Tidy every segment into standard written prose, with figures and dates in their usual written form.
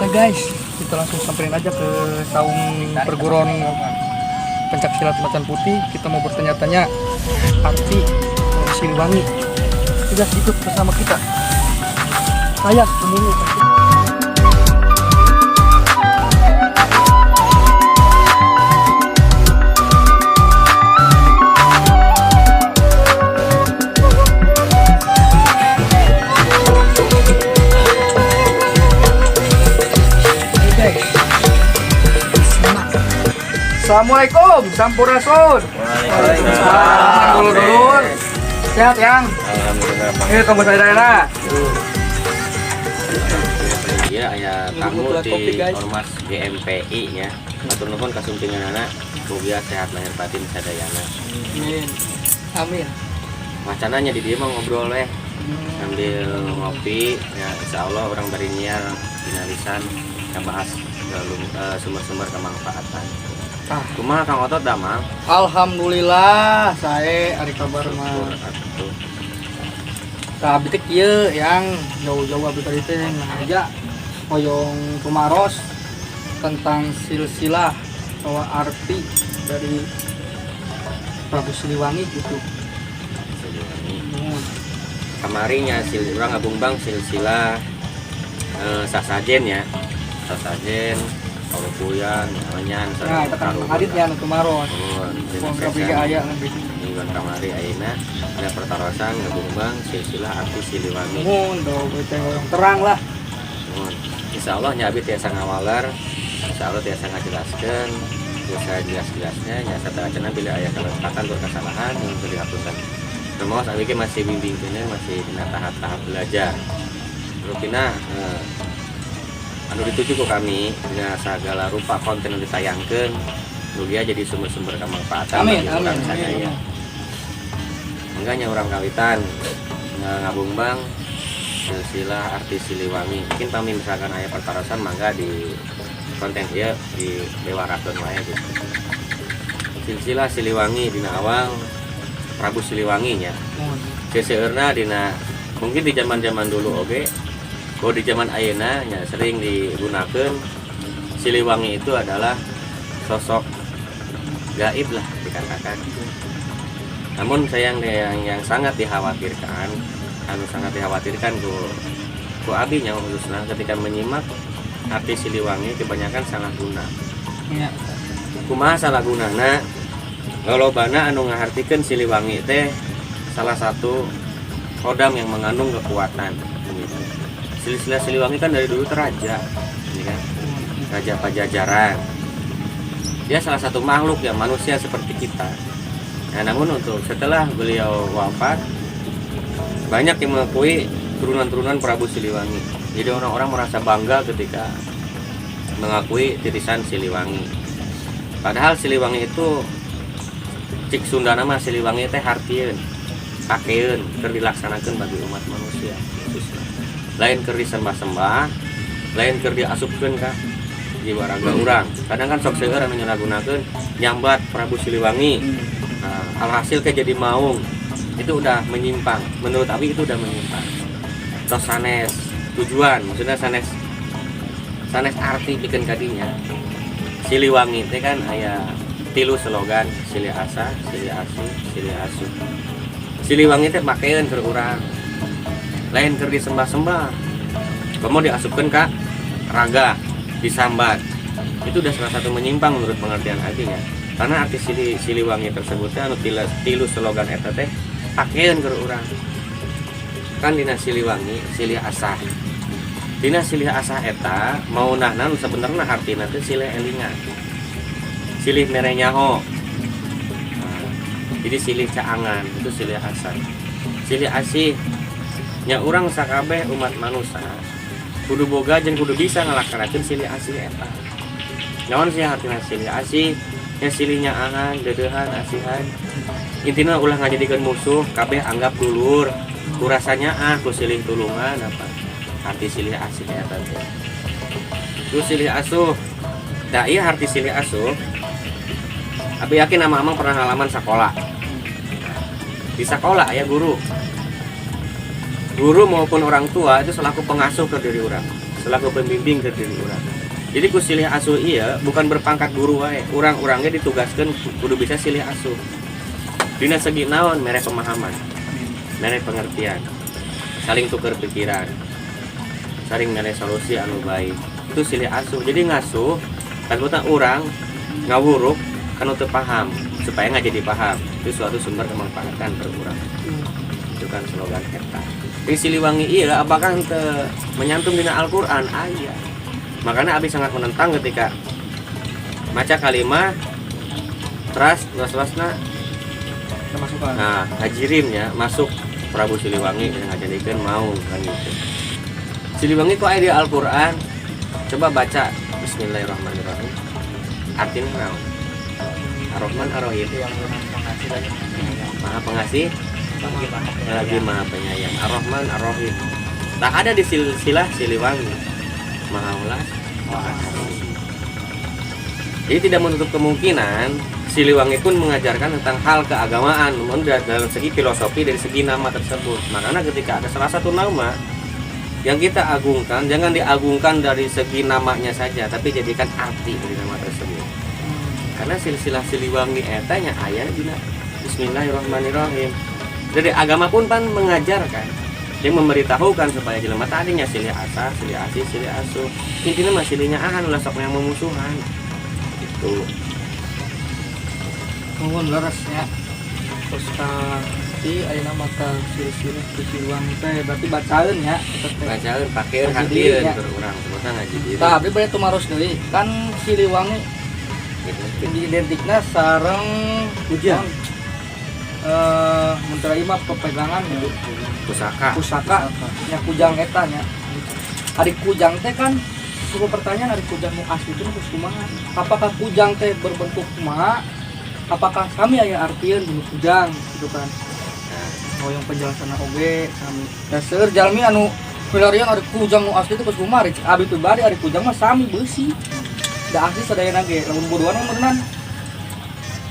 Oke guys, kita langsung samperin aja ke saung perguruan pencaksilat Macan Putih. Kita mau bertanya-tanya arti Siliwangi. Sudah ikut bersama kita. Saya pemulung. Assalamualaikum, Sampurasun. Waalaikumsalam. Dulur-dulur. Sehat yang? Alhamdulillah. Ini tunggu saya daerah. Iya, aya tamu Kopi, di guys. Ormas GMPI nya. Matur nuwun kasumpingan anak, mugia sehat lahir batin sadayana. Amin. Amin. Macananya di dia mah ngobrol sambil ngopi. Ya, insya Allah orang bari nyiar dina lisan bahas sumber-sumber kemanfaatan. Kumaha Kang Otot damang? Alhamdulillah, saya ari kabar mah. Ka abdi teh kieu yang jauh-jauh abdi tadi teh ngajak hoyong tumaros tentang silsilah bahwa arti dari Prabu Siliwangi gitu. Kamarinya urang ngabumbang silsilah sasajen ya. Sasajen Kalupuyan, Anyan, Nah, itu kan aditnya nu tumaros. Wong kabeh aya lebih. Mingguan kamari ayeuna ada pertarosan ngabumbang silsilah arti Siliwangi. Mun do teh hoyong terang lah. Insya Allah nya abdi tiasa ngawaler, insya Allah tiasa ngajelaskeun, tiasa jelas-jelasnya nya sateuaceuna bila aya kelempatan atau kesalahan yang bisa dihapunten. Terus abdi ge masih bimbingkeun masih dina tahap-tahap belajar. Rupina anu dituju ku kami dengan segala rupa konten yang ditayangkan rugia jadi sumber-sumber kemanfaatan Amin, bagi amin, orang sadaya. Enggaknya orang kawitan ngabumbang silsilah arti Siliwangi. Mungkin kami misalkan aya pertarosan mangga di konten ieu di bewarakeun wae gitu. Silsilah Siliwangi dina awal Prabu Siliwangi nya. Seseueurna dina mungkin di zaman-zaman dulu oge. Kalau di zaman ayeuna ya sering digunakan Siliwangi itu adalah sosok gaib lah dikatakan. Namun sayang yang sangat dikhawatirkan, ku abinya khususnya ketika menyimak arti Siliwangi kebanyakan salah guna. Ya. Kumaha salah gunana? Lolobana anu ngahartikeun Siliwangi teh salah satu kodam yang mengandung kekuatan. Silsilah Siliwangi kan dari dulu raja, ini kan, Raja Pajajaran. Dia salah satu makhluk yang manusia seperti kita. Nah, namun untuk setelah beliau wafat, banyak yang mengakui turunan-turunan Prabu Siliwangi. Jadi orang-orang merasa bangga ketika mengakui titisan Siliwangi. Padahal Siliwangi itu cik Sunda nama Siliwangi teh hartieun, kakeun, keur dilaksanakeun bagi umat manusia. Lain keur disembah-sembah, lain keur diasupkeun ka jiwa raga urang. Kadang kan sok seueur anu nyalahgunakeun nyambat Prabu Siliwangi. Nah, alhasil ke jadi maung. Itu udah menyimpang. Menurut abi itu udah menyimpang. Tos sanes tujuan, maksudnya sanes arti pikeun kadinya. Siliwangi teh kan aya 3 slogan, silih asa, silih asu, silih asu. Siliwangi teh makeun keur urang. Lain keur disembah-sembah, kamu diasupkan ke raga, disambat. Itu udah salah satu menyimpang menurut pengertian artinya. Karena arti Siliwangi tersebut anu 3 slogan eta teh pakeun keur urang. Kan dina Siliwangi silih asah. Dina silih asah eta maunahna nu sabenerna artina teh silih elingan. Silih mere nyaho. Jadi silih caangan itu silih asah. Silih asih nya urang sakabeh umat manusia kudu boga jeung kudu bisa ngalaksanakeun silih asih eta. Naon sih artina silih asih? Nya silih nyaangan, deudeuhan, asihan. Intina ulah ngajadikeun musuh, kabeh anggap dulur. Ku rasanya ku silih tulungan apa? Arti silih asih eta teh. Ku silih asuh. Da ieu arti silih asuh. Abi yakin ama-ama pernah ngalaman sekolah. Di sekolah aya guru maupun orang tua itu selaku pengasuh ke diri orang. selaku pembimbing ke diri urang. Jadi ku silih asuh iya bukan berpangkat guru wae. Urang-urangnya ditugaskan kudu bisa silih asuh. Dina segi naon mere pemahaman, mere pengertian, saling tukar pikiran, saling mere solusi anu baik. Itu silih asuh. Jadi ngasuh takutna urang ngawuruk kan teu paham supaya nggak jadi paham. Itu suatu sumber kemanfaatan per urang. Itu kan slogan eta. Di Siliwangi iya apakah henteu menyantum dina Al-Qur'an? Aya. Makanya Abi sangat menentang ketika maca kalimah teras was-wasna Termasukkan. nah hajirimnya masuk Prabu Siliwangi yang ngajadikeun mau kan gitu. Siliwangi kok aya di Al-Qur'an? Coba baca Bismillahirrahmanirrahim. Artinya naon? Ar-Rahman Ar-Rahim. Yang pengasih lagi. Maha pengasih, lagi maha penyayang. Ar-Rahman Ar-Rahim. Tak ada di silsilah Siliwangi. Maha ulas, maha kasih. Jadi tidak menutup kemungkinan Siliwangi pun mengajarkan tentang hal keagamaan, namun dalam segi filosofi dari segi nama tersebut. Makanya ketika ada salah satu nama yang kita agungkan, jangan diagungkan dari segi namanya saja, tapi jadikan arti dari nama tersebut. Karena silsilah Siliwangi etanya ayat dina Bismillahirrahmanirrahim. Dari agama pun kan mengajarkan, yang memberitahukan supaya jelema tadinya silih asa, silih asih, silih asuh. Intinya mah silihnya ahan ulah sok yang memusuhan. Itu. Nuhun leresnya. Terus si ayeuna mah ka silsilah Siliwangi teh berarti bacaeun nya eta teh. Bacaeun pakeun Ngaji hartieun diri, ya. keur urang sebutna ngaji diri. Tah abdi bade tumaros deui. Kan Siliwangi identiknya sareng Kujang. mentera imah pepegangan gitu. Pusaka. Nya kujang eta nya. Ari kujang teh kan suku pertanyaan ari kujang nu asli itu geus kumaha? Apakah kujang teh berbentuk kumaha? Apakah sami aya artieun di kujang gitu kan? Oh yang penjelasan oge sami. Da seueur jalmi anu pilarian ari kujang nu asli itu geus kumaha? Abi pribadi ari kujang mah sami beusi. Da asli sadayana ge lamun bodohan mah beneran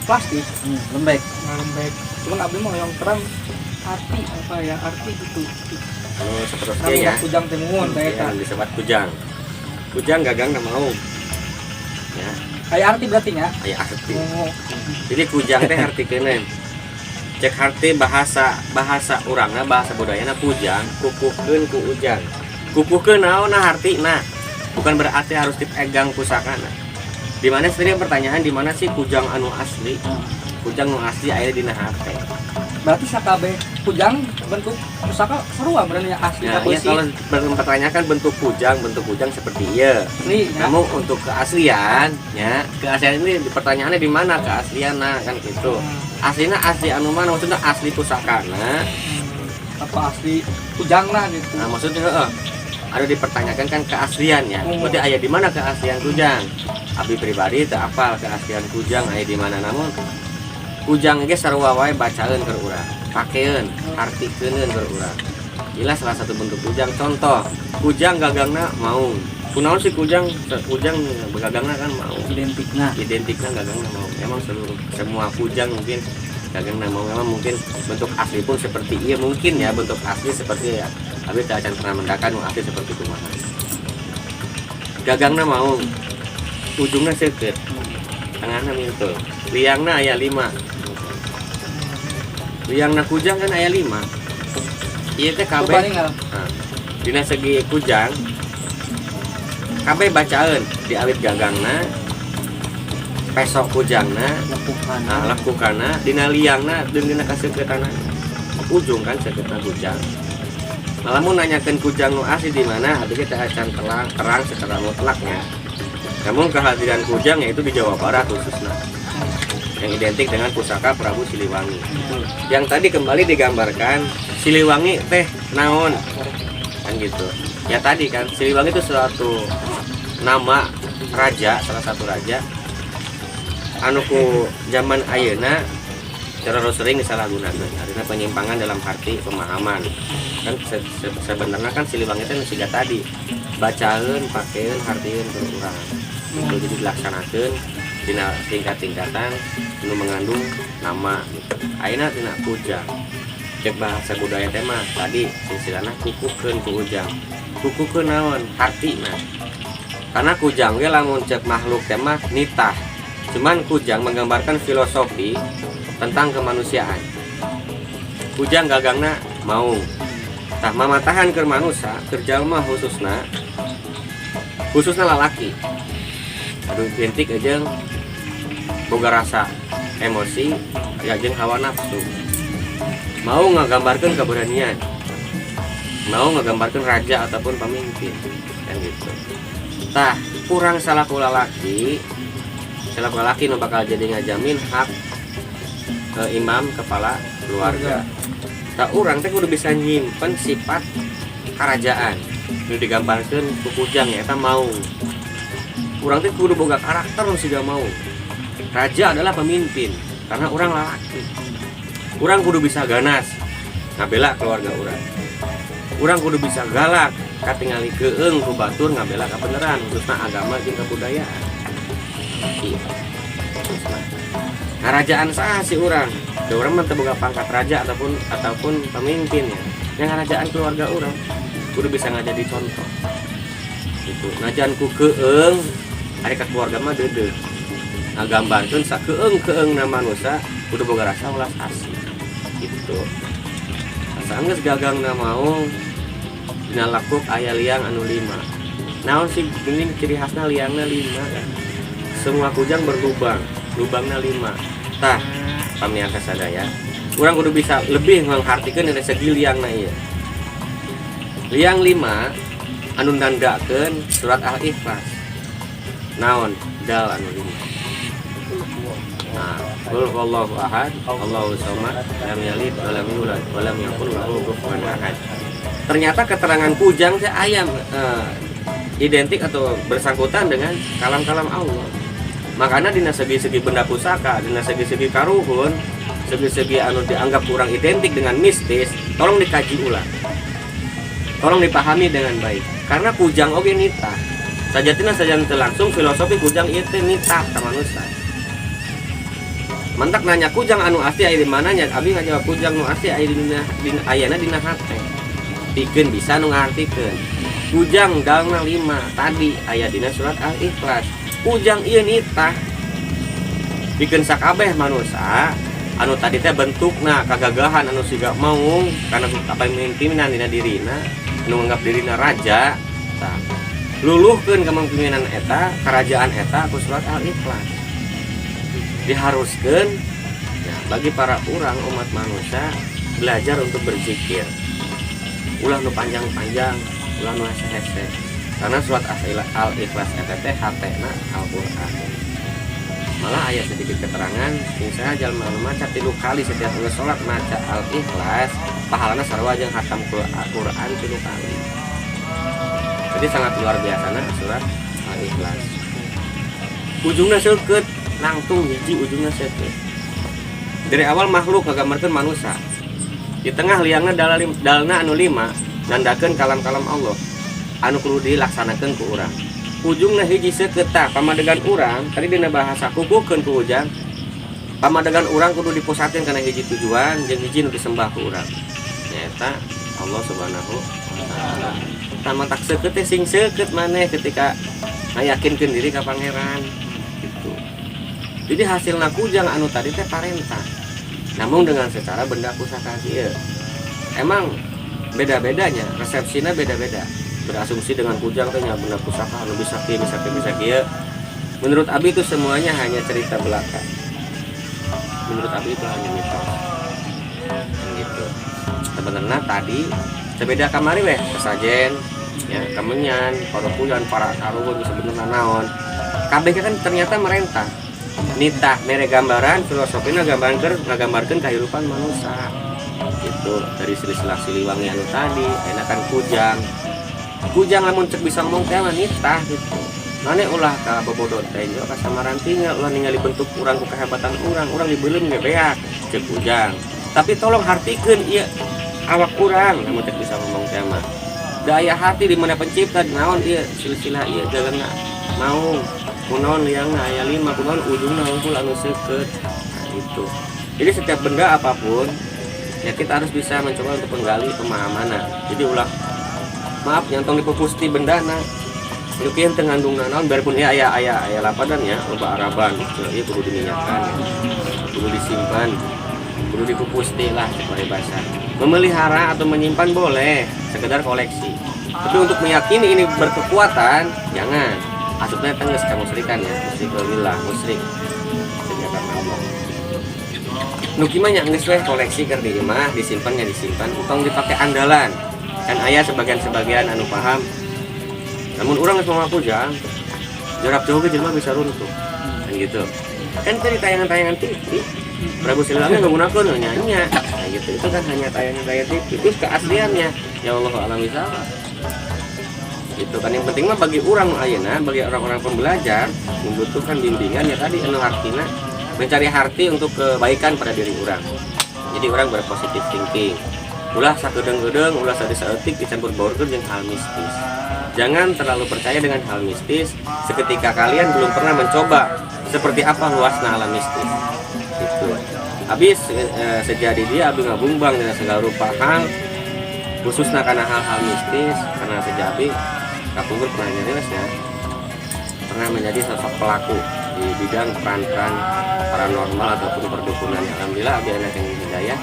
plastik, Lembek. lembek. Cuman abdi mah yang terang arti apa ya arti gitu. Seterusnya Namanya ya. kujang teh muhun teh eta. Yang disebut kujang. Kujang gagang mau. Ya, Kayak arti berarti nya. aya arti. Oh, Jadi kujang teh artikeun. Cek arti bahasa urangna bahasa budayana kujang kukuhkeun ku ujang. Kukuhkeun naonna hartina. Bukan berarti harus dipegang pusakana. Di mana sering pertanyaan di mana sih kujang anu asli? Kujang anu asli aya dina hate. berarti sakabe kujang bentuk pusaka sarua berarti nya asli Nah, ya kalau mempertanyakan bentuk kujang seperti iya. asli nya. Namun untuk keaslian, ya keaslian ini pertanyaannya di mana keaslian kan gitu. Aslinya asli anu mana maksudnya asli pusakana. Apa asli kujangna gitu. Nah maksudnya ada dipertanyakan kan keaslian ya. Berarti aya di mana keaslian kujang? Abi pribadi teu apal keaslian kujang aya di mana, namun kujang ge sarua wae bacaeun keur urang, pakeun, artikeun keur urang. Jelas salah satu bentuk kujang. Contoh, kujang gagangna maung. Kunaon sih kujang begagangna kan maung. Identikna gagangna maung. Emang semua kujang mungkin gagangna maung. Emang mungkin bentuk asli pun seperti iya mungkin ya bentuk asli seperti ya. Tapi tak akan pernah mendakan asli seperti kumaha. Gagangna maung. Ujungna seukeut. Tengahna mintul. Liangna aya 5. Liangna kujang kan aya 5. Ieu teh kabeh. Nah, dina segi kujang kabeh bacaeun di awit gagangna, pesok kujangna, lekukana, dina liangna jeung dina kaseukeutana. Ujung kan seukeutna kujang. Lamun nanyakeun kujang nu asli di mana, abi kita acan terang secara mutlaknya. Namun kehadiran kujang yaitu di Jawa Barat khususnya. Yang identik dengan pusaka Prabu Siliwangi. Yang tadi kembali digambarkan Siliwangi teh naon kan gitu. Ya tadi kan Siliwangi itu suatu nama raja, salah satu raja anu ku zaman ayeuna terlalu sering disalahgunakeun. Artinya penyimpangan dalam arti pemahaman. Kan sebenarnya kan Siliwangi teh siga tadi bacaeun, pakeun, hartieun keur urang. Itu jadi dilaksanakeun dina tingkat-tingkatan nu mengandung nama gitu. Ayeuna tina kujang. cek bahasa budaya tema tadi silsilana kukukeun ku ujang kukukeun naon hartina karena kujang ge lamun cek makhluk tema nitah cuman kujang menggambarkan filosofi tentang kemanusiaan kujang gagangna maung tah mamatahan ke manusia kerjalma khususna lalaki aduh identik aja boga rasa emosi ya jeung hawa nafsu mau ngegambarkan keberanian mau ngegambarkan raja ataupun pemimpin kan gitu tah kurang salaku lalaki nu bakal jadi ngajamin hak imam kepala keluarga tah urang teh kudu bisa nyimpen sifat kerajaan nu digambarkan ku kujang ya eta mau urang teh kudu boga karakter nu siga mau raja adalah pemimpin karena orang lalaki orang kudu bisa ganas ngabela keluarga orang kudu bisa galak katingali keung ku batur ngabela kebenaran khususna agama jeung kebudayaan ngarajaan saha si urang da urang mah teu boga pangkat raja ataupun pemimpin ya yang ngarajaan keluarga orang kudu bisa ngajadi contoh gitu ngajan ku keung ari ka keluarga mah deudeuh ngagambarkeun sakeung-keung na manusia kudu boga rasa ulas asih gitu. Asa geus gagangna mau dina lakuk aya liang anu 5. Naon sih geuning ciri khasna liangna 5 kan. Semua kujang berlubang, lubangna 5. Tah, pamiarsa sadaya, urang kudu bisa lebih menghartikeun dari segi liangna ieu. Liang 5 anu nandakeun surat Al-Ikhlas. Naon? Dal anu 5. Nah, qul huwallahu ahad, Allahu samad, lam yalid wa lam yulad wa lam yakul lahu kufuwan ahad. Ternyata keterangan kujang teh aya identik atau bersangkutan dengan kalam-kalam Allah. Makanya dina segi-segi benda pusaka, dina segi-segi karuhun, segi-segi anu dianggap kurang identik dengan mistis, tolong dikaji ulang. Tolong dipahami dengan baik. Karena kujang oge nitah. Sajatina saja langsung filosofi kujang ieu teh nitah ka manusia. Mantak nanya kujang anu asli aya di mana nya abi ngajawab kujang nu asli aya dina ayana dina hate pikeun bisa nu ngartikeun kujang dalna 5 tadi aya dina surat Al-Ikhlas kujang ieu nitah pikeun sakabeh manusia anu tadi teh bentukna kagagahan anu siga maung karena kapemimpinan dina dirina anu nganggap dirina raja tah luluhkeun kepemimpinan eta kerajaan eta ku surat Al-Ikhlas diharuskan ya, bagi para orang umat manusia belajar untuk berzikir ulah nu panjang-panjang ulah nu hese-hese karena surat Al-Ikhlas eta hatena Al-Qur'an malah aya sedikit keterangan misalnya jalma anu maca 3 kali setiap sholat maca Al-Ikhlas pahalana sarua jeung hatam Al-Qur'an 3 kali jadi sangat luar biasa surat Al-Ikhlas ujungna seukeut nangtung hiji ujungnya sete dari awal makhluk ngagambarkeun manusia di tengah liangna dalna anu 5 nandakeun kalam-kalam Allah anu kudu dilaksanakeun ku urang ujungna hiji seukeut tah pamadegan urang tadi dina bahasa kukukeun ku ujang pamadegan urang kudu dipusatkeun kana hiji tujuan jeung hiji nu disembah ku urang nyaeta Allah Subhanahu wa taala tama tak seukeut teh sing seukeut maneh ketika ngayakinkeun diri ka pangeran gitu. Jadi hasilna kujang anu tadi teh parentah. Namun dengan secara benda pusaka kieu. Emang beda-bedanya, resepsinya beda-beda. Berasumsi dengan kujang teh nya benda pusaka anu bisa kieu bisa kieu. Menurut Abi itu semuanya hanya cerita belaka. Menurut Abi itu hanya mitos. Gitu. Sebenarnya tadi sebeda kamari weh kesajen ya kemenyan, para pujan, para karuhun sebenarnya naon. Kabeh kan ternyata merentah. Nitah mere gambaran filosofina ngagambarkeun kehidupan manusia gitu dari silsilah Siliwangi anu tadi enakan kujang lamun cek bisa ngomong teh nitah gitu mane ulah ka bobodo teh juga ka samarantinya ulah ningali bentuk urang ku kehebatan urang dibeuleum ge beak cek kujang tapi tolong hartikeun ieu awak urang lamun cek bisa ngomong teh mah daya hati di mana pencipta naon ieu silsilah ieu jalanna mau kunaon liangna aya 5 kunaon ujungna hungkul anu seukeut nah, itu jadi setiap benda apapun ya kita harus bisa mencoba untuk menggali pemahamannya. Jadi ulah maaf nyantong dipupusti bendana Yukian tengandung naon biarpun ya ayah lapadan ya loba araban ya perlu diminyakan perlu disimpan perlu dipupusti lah sebagai bahasa memelihara atau menyimpan boleh sekedar koleksi tapi untuk meyakini ini berkekuatan jangan asupnya tengges kamu serikan ya musyrik lillah musyrik karena Allah nukimanya geus weh koleksi keur di imah disimpannya disimpan utang dipakai andalan kan ayah sebagian anu paham namun orang nggak mau pujang jarak jauh ke jelma bisa runtuh kan gitu kan tadi tayangan-tayangan TV Prabu Siliwangi nggak gunakan nyanyi nah gitu itu kan hanya tayangan TV itu keasliannya ya Allah alam bisa itu kan yang penting mah bagi orang ayeuna bagi orang-orang pembelajar membutuhkan bimbingan ya tadi anu artina mencari harti untuk kebaikan pada diri orang jadi orang berpositif thinking ulah sakeudeung-eudeung ulah saeutik dicampur baurkeun jeung hal mistis. Jangan terlalu percaya dengan hal mistis seketika kalian belum pernah mencoba seperti apa luasnya alam mistis. Itu. Habis sejadi dia abi ngabumbang dengan segala rupa hal khususnya karena hal-hal mistis karena sejadi kapungkur pernah nyariosnya pernah menjadi sosok pelaku di bidang peran-peran paranormal ataupun perdukunan. Alhamdulillah abi anak yang hidayah.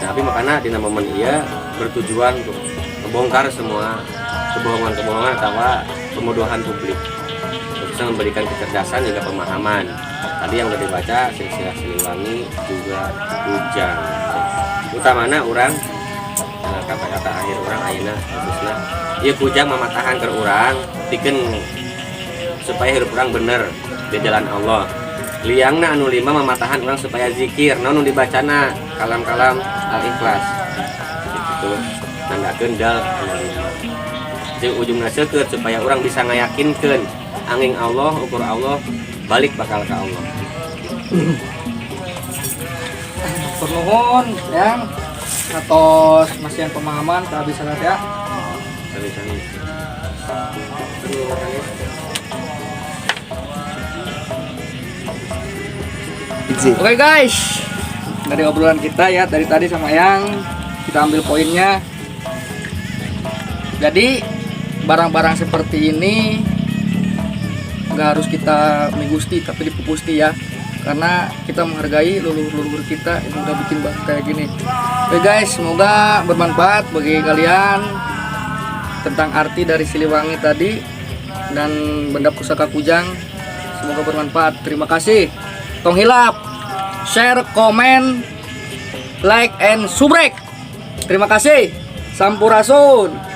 Nah, tapi makanya di momen ia bertujuan untuk membongkar semua kebohongan-kebohongan atau pemodohan publik bisa memberikan kecerdasan juga pemahaman tadi yang udah dibaca silsilah Siliwangi juga Kujang utamanya orang kata-kata akhir orang ayeuna khususnya ieu Kujang mamatahan ke orang bikin supaya hidup orang bener di jalan Allah liangna anu 5 mamatahan orang supaya zikir naon dibacana kalam-kalam al-ikhlas gitu nanda kendal anu 5 jeung ujungna seukeut supaya orang bisa ngayakinkeun angin Allah ukur Allah balik bakal ke Allah. Pernuhun yang atos masihan pemahaman kehabisan ya. Sami-sami. Oke guys, dari obrolan kita ya dari tadi sama yang kita ambil poinnya. Jadi barang-barang seperti ini nggak harus kita menggusti tapi dipupusti ya, karena kita menghargai leluhur-leluhur kita yang udah bikin batu kayak gini. Oke guys, semoga bermanfaat bagi kalian tentang arti dari Siliwangi tadi dan benda pusaka Kujang. Semoga bermanfaat. Terima kasih. Tong hilap, share, komen, like, and subrek. Terima kasih. Sampurasun.